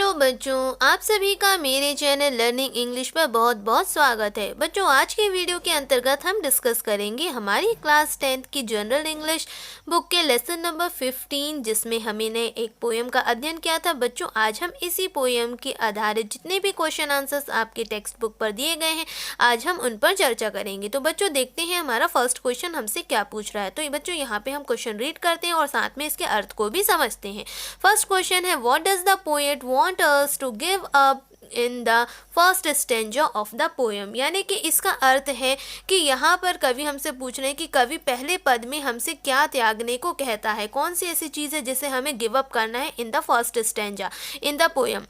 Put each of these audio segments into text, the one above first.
Hello बच्चों, आप सभी का मेरे चैनल लर्निंग इंग्लिश पर बहुत बहुत स्वागत है। बच्चों, आज के वीडियो के अंतर्गत हम डिस्कस करेंगे हमारी क्लास 10th की जनरल इंग्लिश बुक के लेसन नंबर 15, जिसमें हमने एक पोएम का अध्ययन किया था। बच्चों, आज हम इसी पोएम के आधारित जितने भी क्वेश्चन आंसर्स आपके टेक्स्ट बुक पर दिए गए हैं, आज हम उन पर चर्चा करेंगे। तो बच्चों, देखते हैं हमारा फर्स्ट क्वेश्चन हमसे क्या पूछ रहा है। तो बच्चों, यहाँ पे हम क्वेश्चन रीड करते हैं और साथ में इसके अर्थ को भी समझते हैं। फर्स्ट क्वेश्चन है, what does the poet want us to give up in the first stanza of the poem। यानी कि इसका अर्थ है कि यहाँ पर कवि हमसे पूछ रहे हैं कि कवि पहले पद में हमसे क्या त्यागने को कहता है, कौन सी ऐसी चीज़ है जिसे हमें गिव अप करना है in the first stanza in the poem.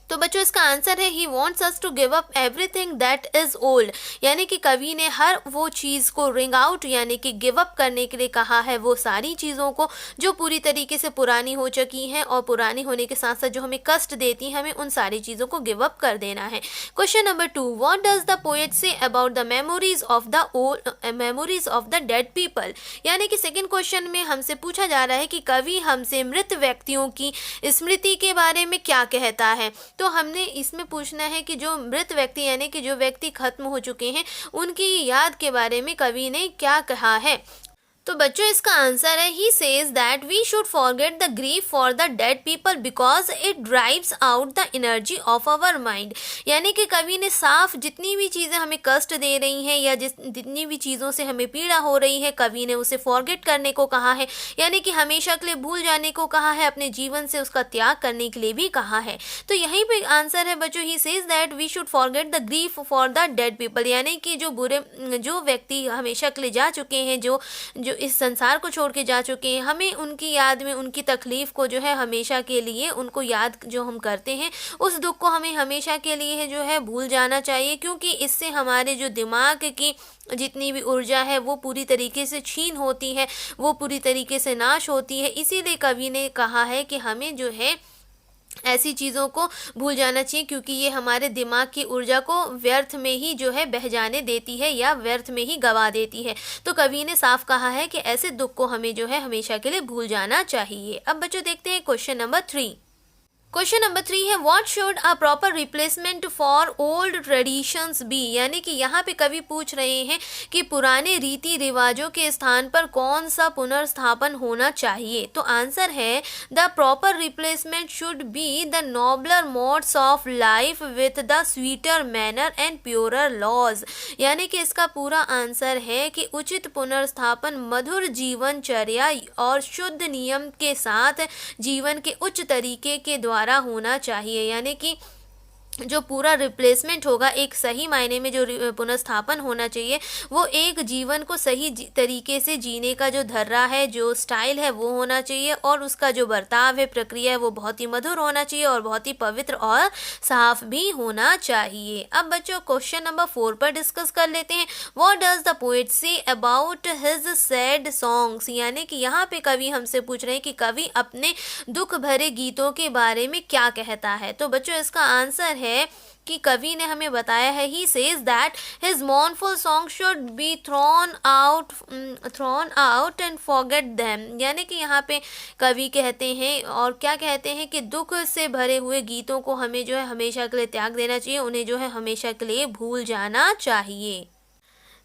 तो बच्चों, इसका आंसर है he wants us to give up everything that is old. यानी कि कवि ने हर वो चीज़ को रिंग आउट यानी कि गिव अप करने के लिए कहा है, वो सारी चीज़ों को जो पूरी तरीके से पुरानी हो चुकी हैं और पुरानी होने के साथ साथ जो हमें कष्ट देती हैं, हमें उन सारी चीज़ों को गिव अप कर देना है। Question number 2, what does the poet say about the memories of the dead people. यानी कि सेकेंड क्वेश्चन में हमसे पूछा जा रहा है कि कवि हमसे मृत व्यक्तियों की स्मृति के बारे में क्या कहता है। तो हमने इसमें पूछना है कि जो मृत व्यक्ति यानी कि जो व्यक्ति खत्म हो चुके हैं, उनकी याद के बारे में कवि ने क्या कहा है। तो बच्चों, इसका आंसर है he says that we should forget the grief for the dead people because it drives out the energy of our mind. यानी कि कवि ने साफ जितनी भी चीज़ें हमें कष्ट दे रही हैं या जितनी भी चीज़ों से हमें पीड़ा हो रही है, कवि ने उसे फॉरगेट करने को कहा है, यानी कि हमेशा के लिए भूल जाने को कहा है, अपने जीवन से उसका त्याग करने के लिए भी कहा है। तो यहीं पे आंसर है बच्चों, he says that we should forget the grief for the dead people. यानी कि जो व्यक्ति हमेशा के लिए जा चुके हैं, जो इस संसार को छोड़ के जा चुके हैं, हमें उनकी याद में उनकी तकलीफ़ को जो है हमेशा के लिए उनको याद जो हम करते हैं, उस दुख को हमें हमेशा के लिए जो है भूल जाना चाहिए, क्योंकि इससे हमारे जो दिमाग की जितनी भी ऊर्जा है वो पूरी तरीके से छीन होती है, वो पूरी तरीके से नाश होती है। इसीलिए कवि ने कहा है कि हमें जो है ऐसी चीज़ों को भूल जाना चाहिए, क्योंकि ये हमारे दिमाग की ऊर्जा को व्यर्थ में ही जो है बह जाने देती है या व्यर्थ में ही गवा देती है। तो कवि ने साफ कहा है कि ऐसे दुख को हमें जो है हमेशा के लिए भूल जाना चाहिए। अब बच्चों, देखते हैं क्वेश्चन नंबर 3। क्वेश्चन नंबर 3 है, what should a proper replacement for old traditions be. यानी कि यहाँ पे कवि पूछ रहे हैं कि पुराने रीति रिवाजों के स्थान पर कौन सा पुनर्स्थापन होना चाहिए। तो आंसर है the proper replacement should be the nobler modes of life with the sweeter manner and purer laws. यानी कि इसका पूरा आंसर है कि उचित पुनर्स्थापन मधुर जीवनचर्या और शुद्ध नियम के साथ जीवन के उच्च तरीके के द्वारा होना चाहिए। यानी कि जो पूरा रिप्लेसमेंट होगा, एक सही मायने में जो पुनर्स्थापन होना चाहिए, वो एक जीवन को सही तरीके से जीने का जो धर्रा है, जो स्टाइल है, वो होना चाहिए, और उसका जो बर्ताव है, प्रक्रिया है, वो बहुत ही मधुर होना चाहिए और बहुत ही पवित्र और साफ भी होना चाहिए। अब बच्चों, क्वेश्चन नंबर 4 पर डिस्कस कर लेते हैं। What does the poet say about his sad songs. यानी कि यहाँ पे कवि हमसे पूछ रहे हैं कि कवि अपने दुख भरे गीतों के बारे में क्या कहता है। तो बच्चों, इसका आंसर है कि कवि ने हमें बताया है, he says that his मॉर्नफुल song should be thrown out and forget them. यानी कि यहाँ पे कवि कहते हैं और क्या कहते हैं कि दुख से भरे हुए गीतों को हमें जो है हमेशा के लिए त्याग देना चाहिए, उन्हें जो है हमेशा के लिए भूल जाना चाहिए।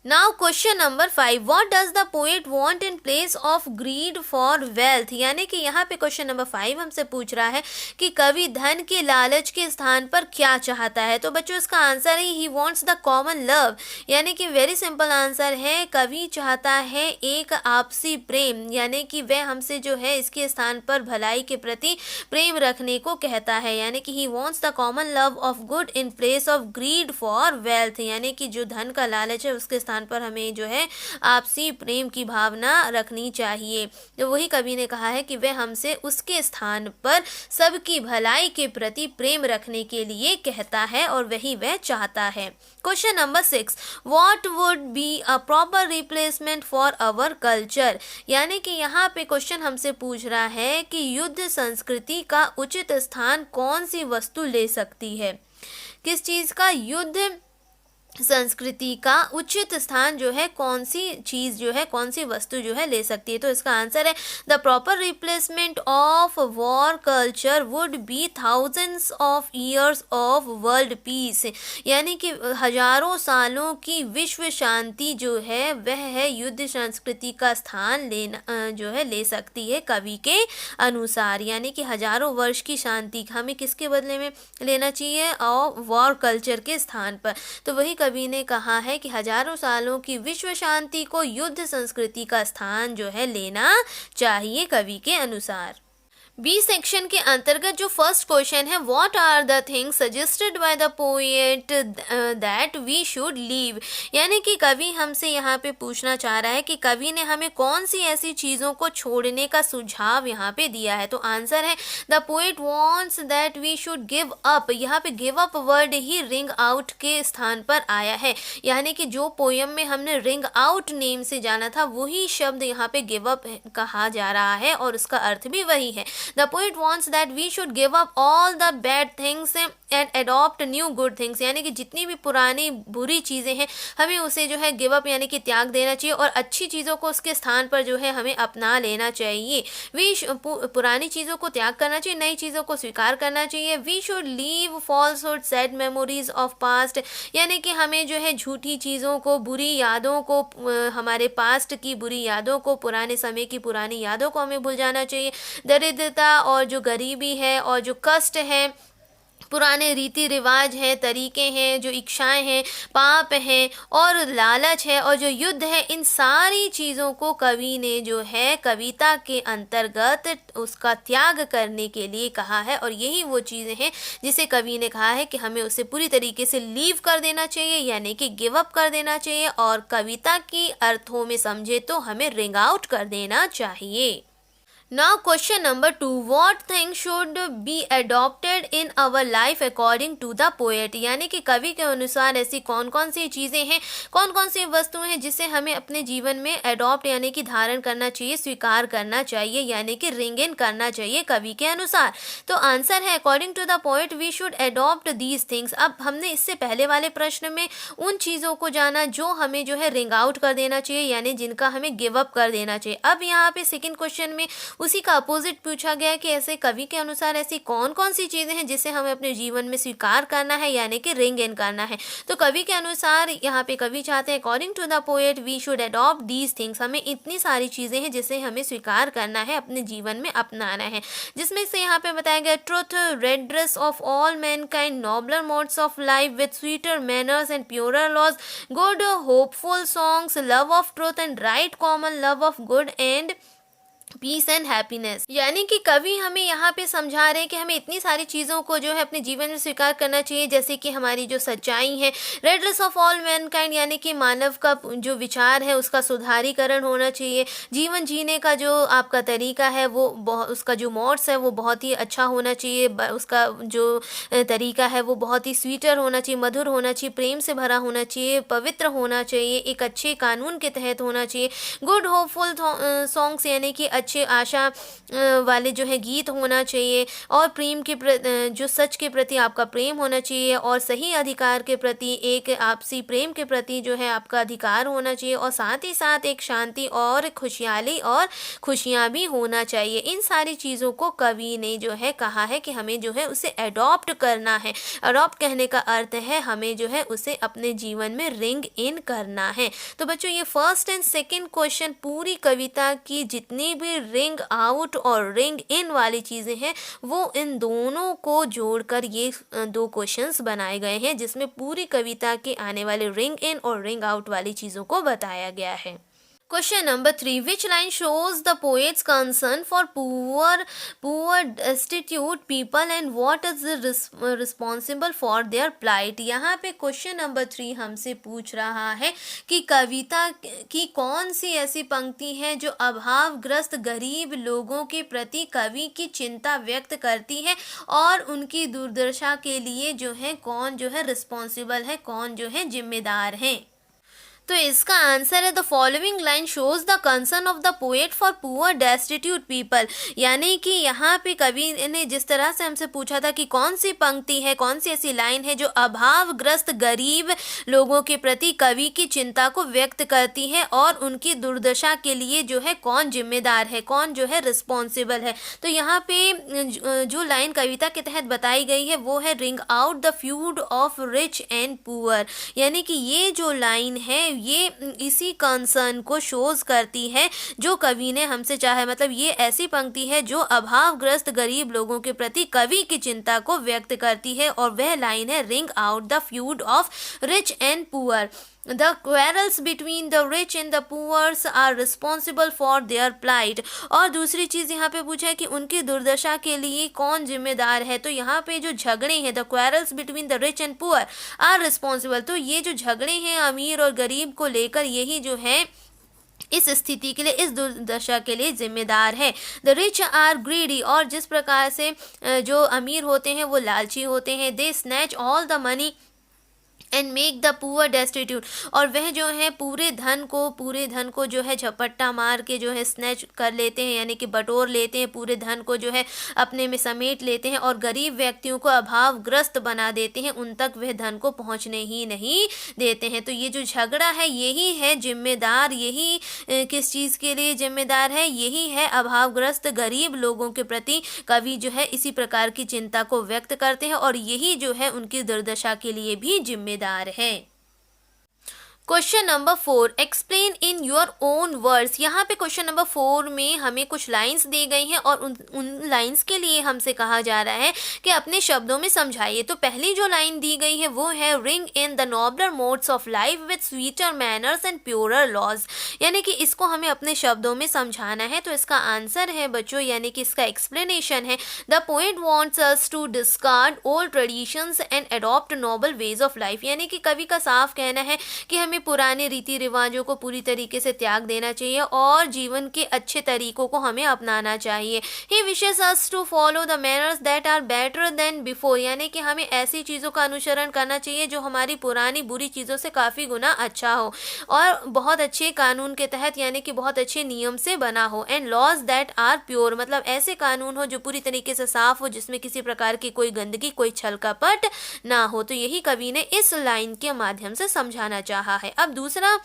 Now question number 5, what does the poet want in place of greed for wealth. यानी कि यहाँ पे क्वेश्चन नंबर 5 हमसे पूछ रहा है कि कवि धन के लालच के स्थान पर क्या चाहता है। तो बच्चों, इसका आंसर है he wants the common love. यानी कि वेरी सिंपल आंसर है, कवि चाहता है एक आपसी प्रेम, यानी कि वह हमसे जो है इसके स्थान पर भलाई के प्रति प्रेम रखने को कहता है। यानी कि he wants the common love of good in place of greed for wealth. यानी कि जो धन का लालच है उसके स्थान पर हमें जो है आपसी प्रेम की भावना रखनी चाहिए। तो वही कवि ने कहा है कि वह हमसे उसके स्थान पर सबकी भलाई के प्रति प्रेम रखने के लिए कहता है और वही वह चाहता है। Question number 6, what would be a proper replacement for our culture. यानी कि यहाँ पे क्वेश्चन हमसे पूछ रहा है कि युद्ध संस्कृति का उचित स्थान कौन सी वस्तु ले सकती है। किस चीज़ का युद्ध संस्कृति का उचित स्थान जो है कौन सी चीज़ जो है, कौन सी वस्तु जो है ले सकती है। तो इसका आंसर है the proper replacement of war culture would be thousands of years of world peace, यानी कि हजारों सालों की विश्व शांति जो है वह है युद्ध संस्कृति का स्थान लेना जो है ले सकती है कवि के अनुसार। यानी कि हजारों वर्ष की शांति हमें किसके बदले में लेना चाहिए, और वॉर कल्चर के स्थान पर। तो वही कवि ने कहा है कि हजारों सालों की विश्व शांति को युद्ध संस्कृति का स्थान जो है लेना चाहिए कवि के अनुसार। बी सेक्शन के अंतर्गत जो फर्स्ट क्वेश्चन है, what are the things suggested by the poet that we should leave, यानी कि कवि हमसे यहाँ पे पूछना चाह रहा है कि कवि ने हमें कौन सी ऐसी चीज़ों को छोड़ने का सुझाव यहाँ पे दिया है। तो आंसर है the poet wants that we should give up. यहाँ पे गिव अप वर्ड ही रिंग आउट के स्थान पर आया है, यानी कि जो पोयम में हमने रिंग आउट नेम से जाना था वही शब्द यहाँ पे गिव अप कहा जा रहा है और उसका अर्थ भी वही है। The poet wants that we should give up all the bad things and adopt new good things, यानी कि जितनी भी पुरानी बुरी चीज़ें हैं हमें उसे जो है गिव अप यानी कि त्याग देना चाहिए और अच्छी चीज़ों को उसके स्थान पर जो है हमें अपना लेना चाहिए। पुरानी चीज़ों को त्याग करना चाहिए, नई चीज़ों को स्वीकार करना चाहिए। We should leave falsehood sad memories of past, यानी कि हमें जो है झूठी चीज़ों को, बुरी यादों को, हमारे पास्ट की बुरी यादों को, पुराने समय की पुरानी यादों को हमें भूल जाना चाहिए। दरिद्रता और जो गरीबी है और जो कष्ट है, पुराने रीति रिवाज हैं, तरीके हैं, जो इच्छाएं हैं, पाप हैं और लालच है और जो युद्ध है, इन सारी चीज़ों को कवि ने जो है कविता के अंतर्गत उसका त्याग करने के लिए कहा है। और यही वो चीज़ें हैं जिसे कवि ने कहा है कि हमें उसे पूरी तरीके से लीव कर देना चाहिए, यानी कि गिव अप कर देना चाहिए, और कविता की अर्थों में समझे तो हमें रिंग आउट कर देना चाहिए। Now question number 2, what things should be adopted in our life according to the poet, यानी कि कवि के अनुसार ऐसी कौन कौन सी चीज़ें हैं, कौन कौन सी वस्तुएं हैं जिसे हमें अपने जीवन में अडॉप्ट यानी कि धारण करना चाहिए, स्वीकार करना चाहिए, यानी कि रिंग इन करना चाहिए कवि के अनुसार। तो आंसर है according to the poet we should adopt these things. अब हमने इससे पहले वाले प्रश्न में उन चीज़ों को जाना जो हमें जो है रिंग आउट कर देना चाहिए, यानी जिनका हमें गिव अप कर देना चाहिए। अब यहाँ पे सेकेंड क्वेश्चन में उसी का अपोजिट पूछा गया है कि ऐसे कवि के अनुसार ऐसी कौन कौन सी चीज़ें हैं जिसे हमें अपने जीवन में स्वीकार करना है, यानी कि रिंग इन करना है। तो कवि के अनुसार यहाँ पे कवि चाहते हैं according to the poet we should adopt these things, हमें इतनी सारी चीज़ें हैं जिसे हमें स्वीकार करना है, अपने जीवन में अपनाना है, जिसमें से यहाँ पे बताया गया truth, redress of all mankind, nobler modes of life with sweeter manners and purer laws, good hopeful songs, love of truth and right common love of good and peace and happiness. यानी कि कवि हमें यहाँ पे समझा रहे हैं कि हमें इतनी सारी चीज़ों को जो है अपने जीवन में स्वीकार करना चाहिए, जैसे कि हमारी जो सच्चाई है, रेडलेस ऑफ ऑल मैनकाइंड, यानी कि मानव का जो विचार है उसका सुधारीकरण होना चाहिए, जीवन जीने का जो आपका तरीका है वो उसका जो मोड्स है वो बहुत ही अच्छा होना चाहिए, उसका जो तरीका है वो बहुत ही स्वीटर होना चाहिए, मधुर होना चाहिए, प्रेम से भरा होना चाहिए, पवित्र होना चाहिए, एक अच्छे कानून के तहत होना चाहिए। गुड होपफुल सॉन्ग्स, यानी कि अच्छे आशा वाले जो है गीत होना चाहिए, और प्रेम के जो सच के प्रति आपका प्रेम होना चाहिए, और सही अधिकार के प्रति, एक आपसी प्रेम के प्रति जो है आपका अधिकार होना चाहिए, और साथ ही साथ एक शांति और खुशहाली और खुशियाँ भी होना चाहिए। इन सारी चीज़ों को कवि ने जो है कहा है कि हमें जो है उसे अडॉप्ट करना है। अडॉप्ट कहने का अर्थ है हमें जो है उसे अपने जीवन में रिंग इन करना है। तो बच्चों ये फर्स्ट एंड सेकंड क्वेश्चन पूरी कविता की जितनी भी रिंग आउट और रिंग इन वाली चीज़ें हैं वो इन दोनों को जोड़कर ये दो क्वेश्चंस बनाए गए हैं, जिसमें पूरी कविता के आने वाले रिंग इन और रिंग आउट वाली चीज़ों को बताया गया है। Question number 3, which line shows the poet's concern for poor destitute people and what is responsible for their plight। यहाँ पे क्वेश्चन नंबर 3 हमसे पूछ रहा है कि कविता की कौन सी ऐसी पंक्ति है जो अभावग्रस्त गरीब लोगों के प्रति कवि की चिंता व्यक्त करती है, और उनकी दुर्दशा के लिए जो है कौन जो है रिस्पॉन्सिबल है, कौन जो है जिम्मेदार है। तो इसका आंसर है the following line shows the concern of the poet for poor destitute people. यानी कि यहाँ पे कवि ने जिस तरह से हमसे पूछा था कि कौन सी पंक्ति है, कौन सी ऐसी लाइन है जो अभावग्रस्त गरीब लोगों के प्रति कवि की चिंता को व्यक्त करती है और उनकी दुर्दशा के लिए जो है कौन जिम्मेदार है, कौन जो है रिस्पॉन्सिबल है। तो यहाँ पे जो लाइन कविता के तहत बताई गई है वो है ring out the feud of rich and poor. यानी कि ये जो लाइन है ये इसी कंसर्न को शोज करती है जो कवि ने हमसे चाहा। मतलब ये ऐसी पंक्ति है जो अभावग्रस्त गरीब लोगों के प्रति कवि की चिंता को व्यक्त करती है और वह लाइन है ring out the feud of rich and poor. The quarrels between the rich and the poor are responsible for their plight। और दूसरी चीज़ यहाँ पे पूछा है कि उनकी दुर्दशा के लिए कौन जिम्मेदार है। तो यहाँ पे जो झगड़े हैं the quarrels between the rich and poor are responsible, तो ये जो झगड़े हैं अमीर और गरीब को लेकर यही जो है इस स्थिति के लिए, इस दुर्दशा के लिए जिम्मेदार है। द रिच आर ग्रीडी, और जिस प्रकार से जो अमीर होते हैं वो लालची होते हैं। They snatch all the money and make the poor destitute, और वह जो है पूरे धन को जो है झपट्टा मार के जो है स्नैच कर लेते हैं, यानी कि बटोर लेते हैं, पूरे धन को जो है अपने में समेट लेते हैं और गरीब व्यक्तियों को अभावग्रस्त बना देते हैं, उन तक वह धन को पहुंचने ही नहीं देते हैं। तो ये जो झगड़ा है यही है जिम्मेदार, यही किस चीज़ के लिए जिम्मेदार है, यही है अभावग्रस्त गरीब लोगों के प्रति कवि जो है इसी प्रकार की चिंता को व्यक्त करते हैं और यही जो है उनकी दुर्दशा के लिए भी जिम्मेदार है। Question number 4, explain in your own words. यहाँ पे क्वेश्चन नंबर 4 में हमें कुछ लाइंस दी गई हैं और उन लाइंस के लिए हमसे कहा जा रहा है कि अपने शब्दों में समझाइए। तो पहली जो लाइन दी गई है वो है ring in the nobler modes of life with sweeter manners and purer laws. यानी कि इसको हमें अपने शब्दों में समझाना है। तो इसका आंसर है बच्चों, यानी कि इसका एक्सप्लेनेशन है the poet wants us to discard old traditions and adopt noble ways of life. यानी कि कवि का साफ कहना है कि हमें पुराने रीति रिवाजों को पूरी तरीके से त्याग देना चाहिए और जीवन के अच्छे तरीकों को हमें अपनाना चाहिए। He wishes us to follow the manners that are better than before। यानी कि हमें ऐसी चीज़ों का अनुसरण करना चाहिए जो हमारी पुरानी बुरी चीज़ों से काफ़ी गुना अच्छा हो और बहुत अच्छे कानून के तहत, यानी कि बहुत अच्छे नियम से बना हो। And laws that are pure, मतलब ऐसे कानून हो जो पूरी तरीके से साफ हो, जिसमें किसी प्रकार की कोई गंदगी, कोई छल कपट ना हो। तो यही कवि ने इस लाइन के माध्यम से समझाना चाहा है। अब दूसरा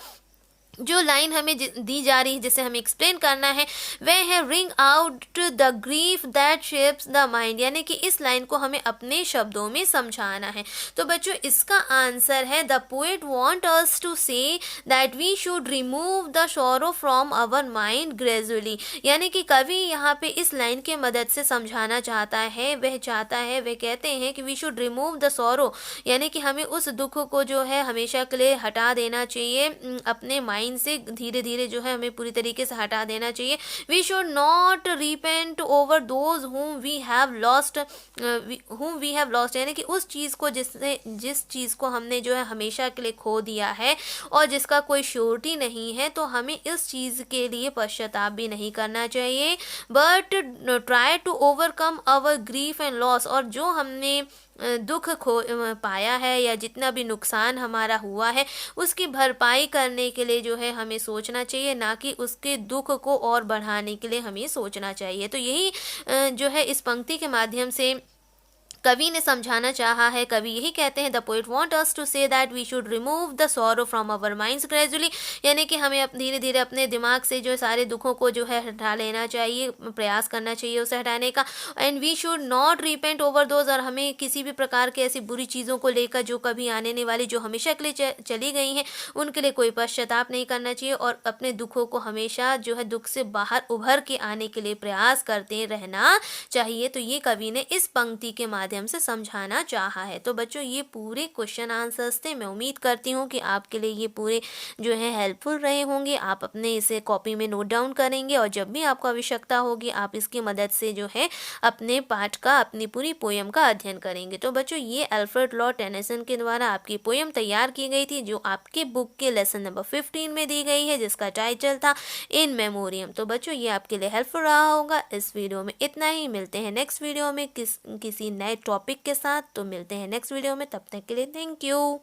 जो लाइन हमें दी जा रही है जिसे हमें एक्सप्लेन करना है वह है ring out the grief that shapes the mind. यानी कि इस लाइन को हमें अपने शब्दों में समझाना है। तो बच्चों इसका आंसर है the poet want us to say that we should remove the sorrow from our mind gradually. यानी कि कवि यहाँ पे इस लाइन के मदद से समझाना चाहता है, वह कहते हैं कि we should remove the sorrow, यानी कि हमें उस दुख को जो है हमेशा के लिए हटा देना चाहिए अपने माइंड से, धीरे धीरे जो है हमें पूरी तरीके से हटा देना चाहिए। We should not repent over those whom we have lost, यानी कि उस चीज़ को जिस चीज़ को हमने जो है हमेशा के लिए खो दिया है और जिसका कोई श्योरिटी नहीं है, तो हमें इस चीज़ के लिए पश्चाताप भी नहीं करना चाहिए। But try to overcome our grief and loss, और जो हमने दुख पाया है या जितना भी नुकसान हमारा हुआ है उसकी भरपाई करने के लिए जो है हमें सोचना चाहिए, ना कि उसके दुख को और बढ़ाने के लिए हमें सोचना चाहिए। तो यही जो है इस पंक्ति के माध्यम से कवि ने समझाना चाहा है। कवि यही कहते हैं the poet want us to say that we should remove the sorrow from our minds gradually. यानी कि हमें धीरे धीरे अपने दिमाग से जो सारे दुखों को जो है हटा लेना चाहिए, प्रयास करना चाहिए उसे हटाने का। And we should not repent over those, और हमें किसी भी प्रकार के ऐसी बुरी चीज़ों को लेकर जो कभी आने वाली, जो हमेशा के लिए चली गई हैं, उनके लिए कोई पश्चाताप नहीं करना चाहिए और अपने दुखों को हमेशा जो है दुख से बाहर उभर के आने के लिए प्रयास करते रहना चाहिए। तो ये कवि ने इस पंक्ति के माध्यम से समझाना चाहा है। तो बच्चों ये पूरे क्वेश्चन आंसर्स थे। मैं उम्मीद करती हूँ कि आपके लिए ये पूरे जो है हेल्पफुल रहे होंगे। आप अपने इसे कॉपी में नोट डाउन करेंगे और जब भी आपको आवश्यकता होगी आप इसकी मदद से जो है अपने पाठ का, अपनी पूरी पोयम का अध्ययन करेंगे। तो बच्चों ये अल्फ्रेड लॉर्ड टेनिसन के द्वारा आपकी पोयम तैयार की गई थी जो आपके बुक के लेसन नंबर 15 में दी गई है, जिसका टाइटल था इन मेमोरियम। तो बच्चों ये आपके लिए हेल्पफुल रहा होगा। इस वीडियो में इतना ही। मिलते हैं नेक्स्ट वीडियो में किसी नए टॉपिक के साथ। तो मिलते हैं नेक्स्ट वीडियो में, तब तक के लिए थैंक यू।